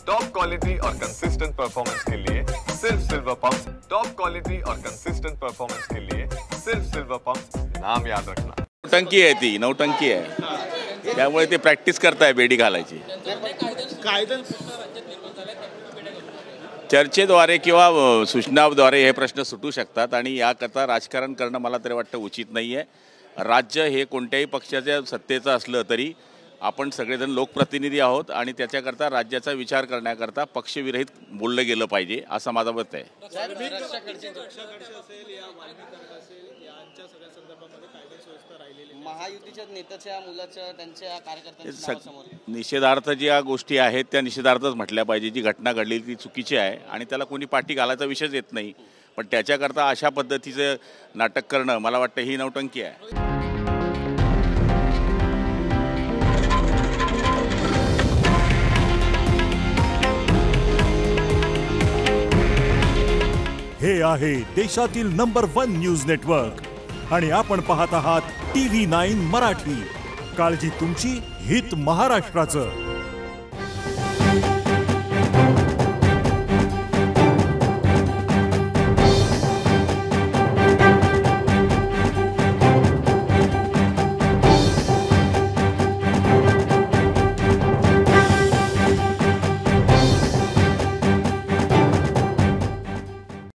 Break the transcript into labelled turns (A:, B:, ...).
A: Top quality और consistent performance के लिए सिर्फ सिल्वर पंप्स। टॉप क्वालिटी और कंसिस्टेंट परफॉर्मेंस के लिए सिर्फ सिल्वर पंप्स, नाम याद रखना।
B: नौटंकी आहे, ती नौटंकी आहे, त्यामुळे ते प्रॅक्टिस करताय बेडी घालायची। चर्चेद्वारे किंवा सूचनाद्वारे हे प्रश्न सुटू शकतात आणि याकरता राजकारण करणं मला तरी वाटतं उचित नाही आहे। राज्य हे कोणत्याही पक्षाच्या सत्तेचं असलं तरी आपण सगळेजण लोकप्रतिनिधी आहोत आणि त्याच्याकरता राज्याचा विचार करण्याकरता पक्षविरहित बोललं गेलं पाहिजे असं माझं मत आहे।
C: महायुतीच्या नेत्याच्या मुलाच्या त्यांच्या कार्यकर्त्यांच्या
B: निषेधार्थ ज्या गोष्टी आहेत त्या निषेधार्थच म्हटल्या पाहिजे। जी घटना घडली ती चुकीची आहे आणि त्याला कोणी पाठी घालायचा विषयच येत नाही, पण त्याच्याकरता अशा पद्धतीचं नाटक करणं मला वाटतं ही नौटंकी आहे।
D: हे आहे देशातील नंबर 1 न्यूज नेटवर्क आणि आपण पाहत आहात TV9 मराठी। काळजी तुमची, हित महाराष्ट्राचं।